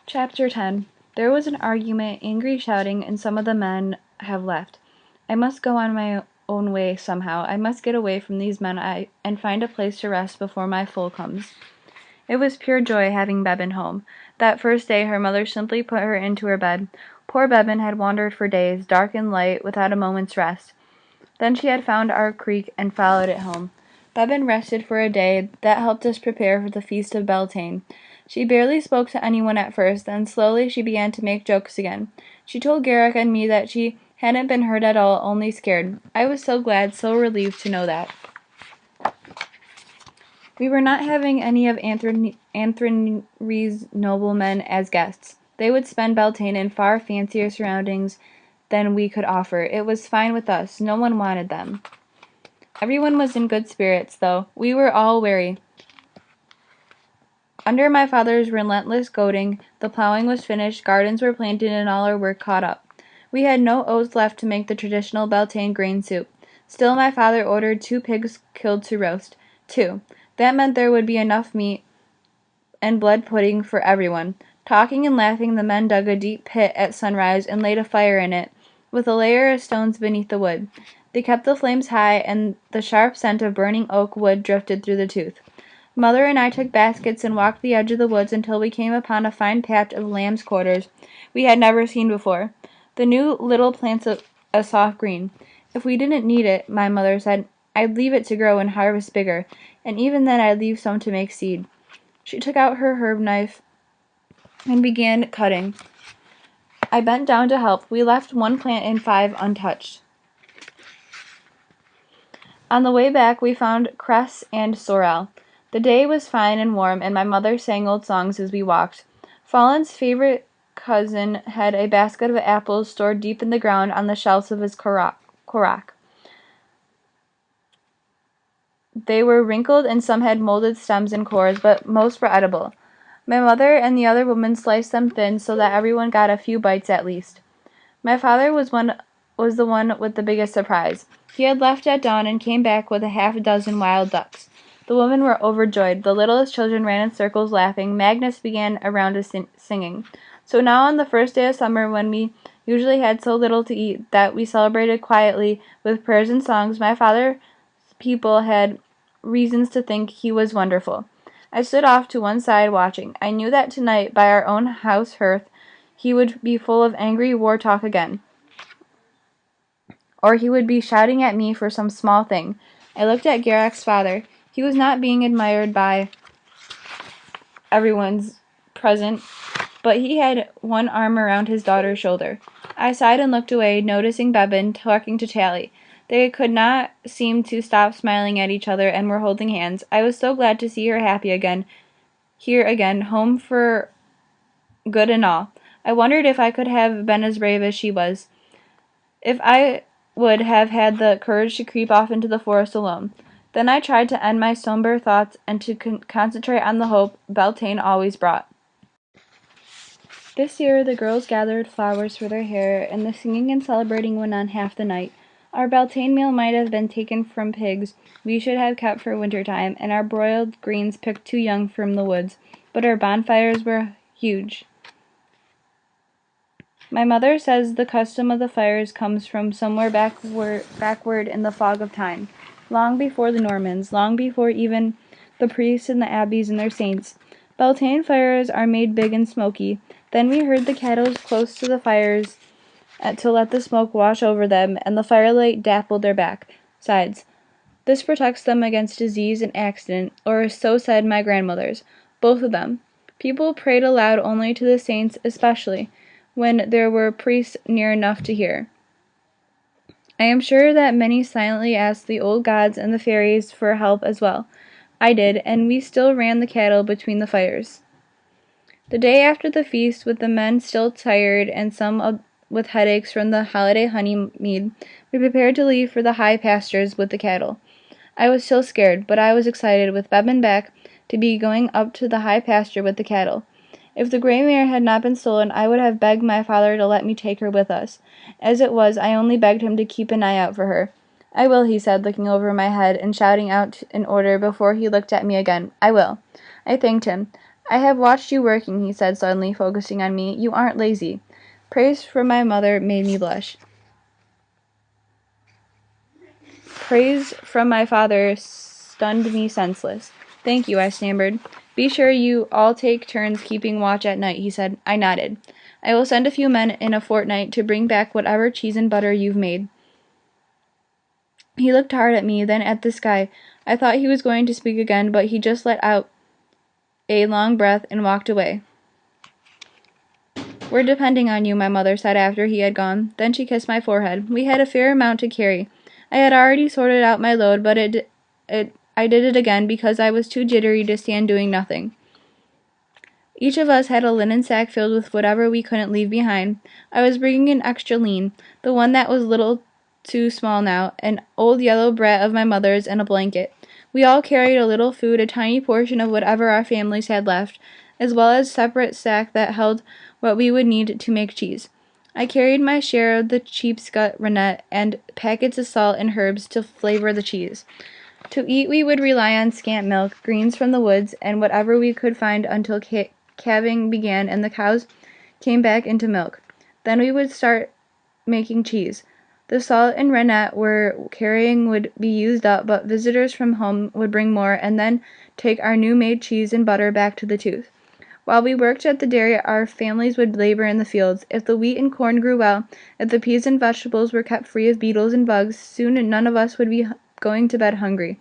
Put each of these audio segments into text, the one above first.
Chapter 10. There was an argument, angry shouting, and some of the men have left. I must go on my own way somehow. I must get away from these men and find a place to rest before my foal comes. It was pure joy having Beban home. That first day her mother simply put her into her bed. Poor Beban had wandered for days, dark and light, without a moment's rest. Then she had found our creek and followed it home. Beban rested for a day. That helped us prepare for the feast of Beltane. She barely spoke to anyone at first, then slowly she began to make jokes again. She told Garrick and me that she hadn't been hurt at all, only scared. I was so glad, so relieved to know that. We were not having any of Anthony's noblemen as guests. They would spend Beltane in far fancier surroundings than we could offer. It was fine with us. No one wanted them. Everyone was in good spirits, though. We were all weary. Under my father's relentless goading, the plowing was finished, gardens were planted, and all our work caught up. We had no oats left to make the traditional Beltane grain soup. Still, my father ordered 2 pigs killed to roast. 2. That meant there would be enough meat and blood pudding for everyone. Talking and laughing, the men dug a deep pit at sunrise and laid a fire in it, with a layer of stones beneath the wood. They kept the flames high, and the sharp scent of burning oak wood drifted through the tooth. Mother and I took baskets and walked the edge of the woods until we came upon a fine patch of lamb's quarters we had never seen before. The new little plants a soft green. If we didn't need it, my mother said, I'd leave it to grow and harvest bigger, and even then I'd leave some to make seed. She took out her herb knife and began cutting. I bent down to help. We left 1 plant and 5 untouched. On the way back we found cress and sorrel. The day was fine and warm, and my mother sang old songs as we walked. Fallen's favorite cousin had a basket of apples stored deep in the ground on the shelves of his korak. They were wrinkled, and some had molded stems and cores, but most were edible. My mother and the other woman sliced them thin so that everyone got a few bites at least. My father was the one with the biggest surprise. He had left at dawn and came back with a half-dozen wild ducks. The women were overjoyed. The littlest children ran in circles laughing. Magnus began around us singing. So now on the first day of summer, when we usually had so little to eat that we celebrated quietly with prayers and songs, my father's people had reasons to think he was wonderful. I stood off to one side watching. I knew that tonight, by our own house hearth, he would be full of angry war talk again. Or he would be shouting at me for some small thing. I looked at Garrick's father. He was not being admired by everyone's present, but he had one arm around his daughter's shoulder. I sighed and looked away, noticing Beban talking to Tally. They could not seem to stop smiling at each other and were holding hands. I was so glad to see her happy again, here again, home for good and all. I wondered if I could have been as brave as she was. If I would have had the courage to creep off into the forest alone. Then I tried to end my somber thoughts and to concentrate on the hope Beltane always brought. This year the girls gathered flowers for their hair, and the singing and celebrating went on half the night. Our Beltane meal might have been taken from pigs we should have kept for winter time, and our broiled greens picked too young from the woods, but our bonfires were huge. My mother says the custom of the fires comes from somewhere backward in the fog of time, long before the Normans, long before even the priests and the abbeys and their saints. Beltane fires are made big and smoky. Then we heard the cattle close to the fires to let the smoke wash over them, and the firelight dappled their sides. This protects them against disease and accident, or so said my grandmothers, both of them. People prayed aloud only to the saints, especially when there were priests near enough to hear. I am sure that many silently asked the old gods and the fairies for help as well. I did, and we still ran the cattle between the fires. The day after the feast, with the men still tired and some with headaches from the holiday honey mead, we prepared to leave for the high pastures with the cattle. I was still scared, but I was excited, with Beban back, to be going up to the high pasture with the cattle. If the gray mare had not been stolen, I would have begged my father to let me take her with us. As it was, I only begged him to keep an eye out for her. I will, he said, looking over my head and shouting out an order before he looked at me again. I will. I thanked him. I have watched you working, he said suddenly, focusing on me. You aren't lazy. Praise from my mother made me blush. Praise from my father stunned me senseless. Thank you, I stammered. Be sure you all take turns keeping watch at night, he said. I nodded. I will send a few men in a fortnight to bring back whatever cheese and butter you've made. He looked hard at me, then at the sky. I thought he was going to speak again, but he just let out a long breath and walked away. We're depending on you, my mother said after he had gone. Then she kissed my forehead. We had a fair amount to carry. I had already sorted out my load, but I did it again because I was too jittery to stand doing nothing. Each of us had a linen sack filled with whatever we couldn't leave behind. I was bringing an extra lean, the one that was a little too small now, an old yellow brat of my mother's, and a blanket. We all carried a little food, a tiny portion of whatever our families had left, as well as a separate sack that held what we would need to make cheese. I carried my share of the sheepsgut rennet and packets of salt and herbs to flavor the cheese. To eat we would rely on scant milk, greens from the woods, and whatever we could find until calving began and the cows came back into milk. Then we would start making cheese. The salt and rennet we're carrying would be used up, but visitors from home would bring more and then take our new-made cheese and butter back to the tooth. While we worked at the dairy, our families would labor in the fields. If the wheat and corn grew well, if the peas and vegetables were kept free of beetles and bugs, soon none of us would be going to bed hungry.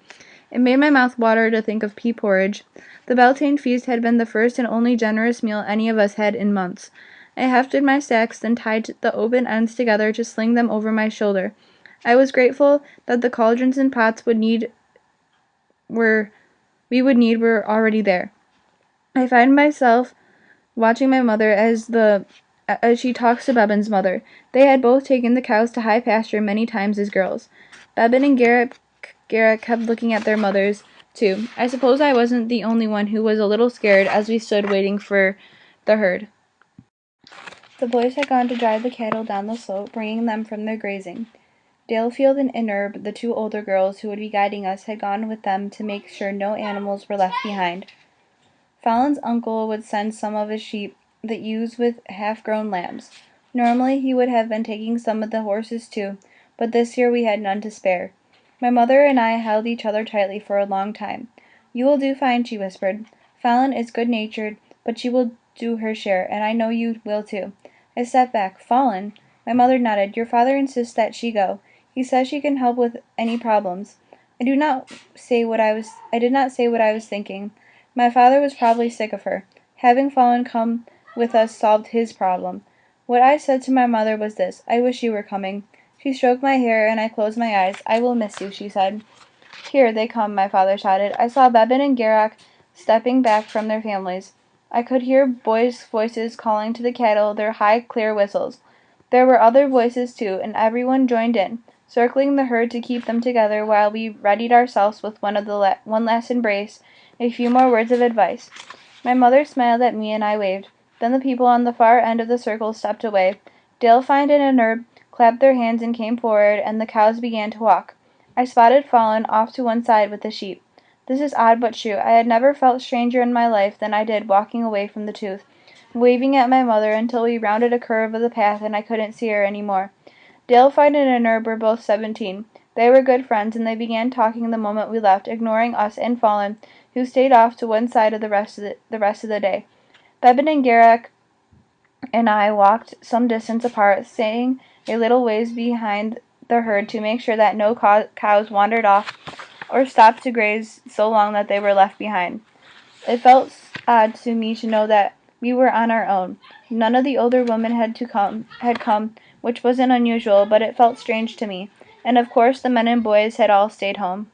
It made my mouth water to think of pea porridge. The Beltane feast had been the first and only generous meal any of us had in months. I hefted my sacks, then tied the open ends together to sling them over my shoulder. I was grateful that the cauldrons and pots we would need were already there. I find myself watching my mother as she talks to Bebin's mother. They had both taken the cows to high pasture many times as girls. Bebin and Garrett kept looking at their mothers, too. I suppose I wasn't the only one who was a little scared as we stood waiting for the herd. The boys had gone to drive the cattle down the slope, bringing them from their grazing. Dalefield and Innerb, the two older girls who would be guiding us, had gone with them to make sure no animals were left behind. Fallon's uncle would send some of his sheep, the ewes with half-grown lambs. Normally he would have been taking some of the horses too, but this year we had none to spare. My mother and I held each other tightly for a long time. You will do fine, she whispered. Fallon is good-natured, but she will do her share, and I know you will too. I stepped back. Fallon? My mother nodded. Your father insists that she go. He says she can help with any problems. I did not say what I was thinking. My father was probably sick of her. Having Fallon come with us solved his problem. What I said to my mother was this: I wish you were coming. She stroked my hair, and I closed my eyes. I will miss you, she said. Here they come, my father shouted. I saw Bebin and Garak stepping back from their families. I could hear boys' voices calling to the cattle, their high, clear whistles. There were other voices, too, and everyone joined in, circling the herd to keep them together while we readied ourselves with one last embrace, a few more words of advice. My mother smiled at me, and I waved. Then the people on the far end of the circle stepped away. Dalefind and Innerb clapped their hands and came forward, and the cows began to walk. I spotted Fallon off to one side with the sheep. This is odd but true. I had never felt stranger in my life than I did walking away from the tooth, waving at my mother until we rounded a curve of the path and I couldn't see her any more. Dalefind and Innerb were both 17. They were good friends, and they began talking the moment we left, ignoring us and Fallon, who stayed off to one side of the rest of the day. Bebin and Garak and I walked some distance apart, staying a little ways behind the herd to make sure that no cows wandered off or stopped to graze so long that they were left behind. It felt odd to me to know that we were on our own. None of the older women had come, which wasn't unusual, but it felt strange to me. And of course the men and boys had all stayed home.